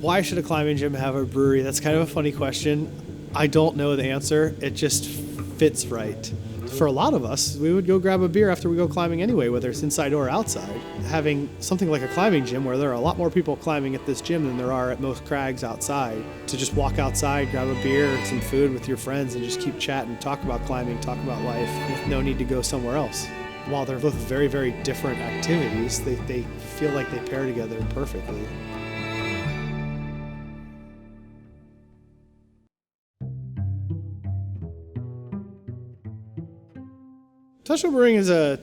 Why should a climbing gym have a brewery? That's kind of a funny question. I don't know the answer. It just fits right. For a lot of us, we would go grab a beer after we go climbing anyway, whether it's inside or outside. Having something like a climbing gym where there are a lot more people climbing at this gym than there are at most crags outside, to just walk outside, grab a beer, some food with your friends, and just keep chatting, talk about climbing, talk about life, with no need to go somewhere else. While they're both very, very different activities, they feel like they pair together perfectly. Touchstone Brewing is a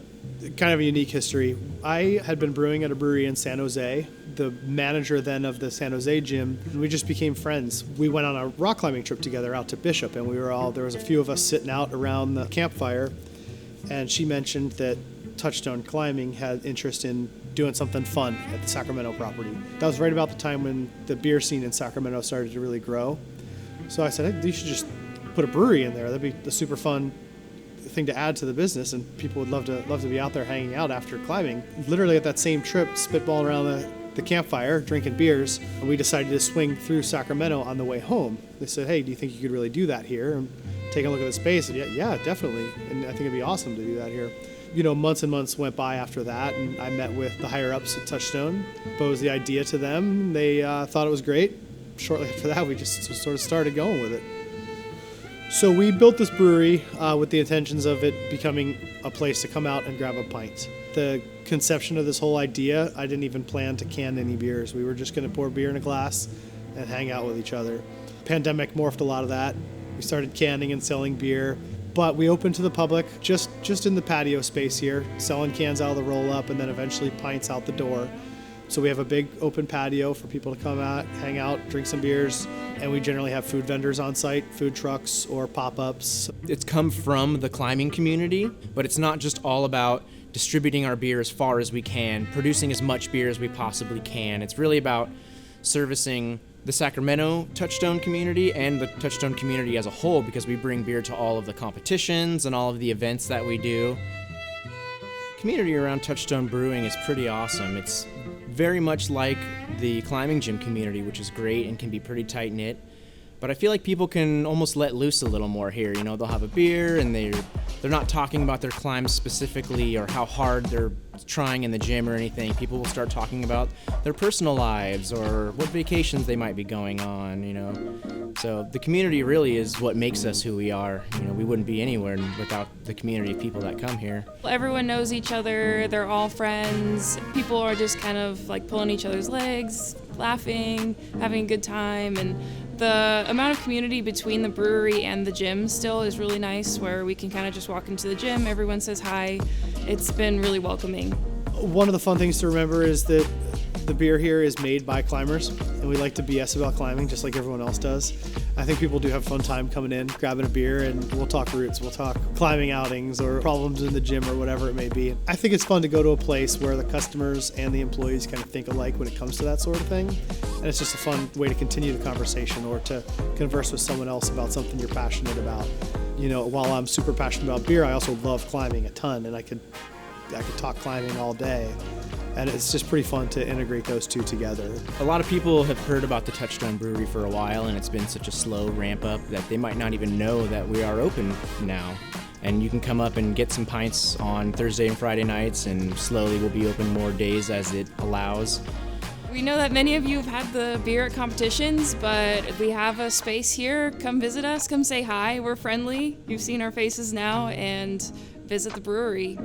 kind of a unique history. I had been brewing at a brewery in San Jose. The manager then of the San Jose gym, we just became friends. We went on a rock climbing trip together out to Bishop, and there was a few of us sitting out around the campfire, and she mentioned that Touchstone Climbing had interest in doing something fun at the Sacramento property. That was right about the time when the beer scene in Sacramento started to really grow. So I said, hey, you should just put a brewery in there. That'd be a super fun thing to add to the business, and people would love to be out there hanging out after climbing. Literally at that same trip, spitballing around the campfire, drinking beers, and we decided to swing through Sacramento on the way home. They said, hey, do you think you could really do that here? And take a look at the space. And yeah, definitely. And I think it'd be awesome to do that here. Months and months went by after that, and I met with the higher ups at Touchstone, posed the idea to them. They thought it was great. Shortly after that, we just sort of started going with it. So we built this brewery with the intentions of it becoming a place to come out and grab a pint. The conception of this whole idea, I didn't even plan to can any beers. We were just going to pour beer in a glass and hang out with each other. Pandemic morphed a lot of that. We started canning and selling beer, but we opened to the public just in the patio space here, selling cans out of the roll-up and then eventually pints out the door. So we have a big open patio for people to come out, hang out, drink some beers, and we generally have food vendors on site, food trucks or pop-ups. It's come from the climbing community, but it's not just all about distributing our beer as far as we can, producing as much beer as we possibly can. It's really about servicing the Sacramento Touchstone community and the Touchstone community as a whole, because we bring beer to all of the competitions and all of the events that we do. The community around Touchstone Brewing is pretty awesome. It's very much like the climbing gym community, which is great and can be pretty tight-knit. But I feel like people can almost let loose a little more here. They'll have a beer and they're not talking about their climbs specifically or how hard they're trying in the gym or anything. People will start talking about their personal lives or what vacations they might be going on, So the community really is what makes us who we are. We wouldn't be anywhere without the community of people that come here. Everyone knows each other. They're all friends. People are just kind of like pulling each other's legs, laughing, having a good time, and the amount of community between the brewery and the gym still is really nice, where we can kind of just walk into the gym, everyone says hi. It's been really welcoming. One of the fun things to remember is that the beer here is made by climbers, and we like to BS about climbing just like everyone else does. I think people do have a fun time coming in, grabbing a beer, and we'll talk roots, we'll talk climbing outings or problems in the gym or whatever it may be. I think it's fun to go to a place where the customers and the employees kind of think alike when it comes to that sort of thing. And it's just a fun way to continue the conversation or to converse with someone else about something you're passionate about. While I'm super passionate about beer, I also love climbing a ton, and I could talk climbing all day. And it's just pretty fun to integrate those two together. A lot of people have heard about the Touchstone Brewery for a while, and it's been such a slow ramp up that they might not even know that we are open now. And you can come up and get some pints on Thursday and Friday nights, and slowly we'll be open more days as it allows. We know that many of you have had the beer at competitions, but we have a space here. Come visit us, come say hi. We're friendly. You've seen our faces now, and visit the brewery.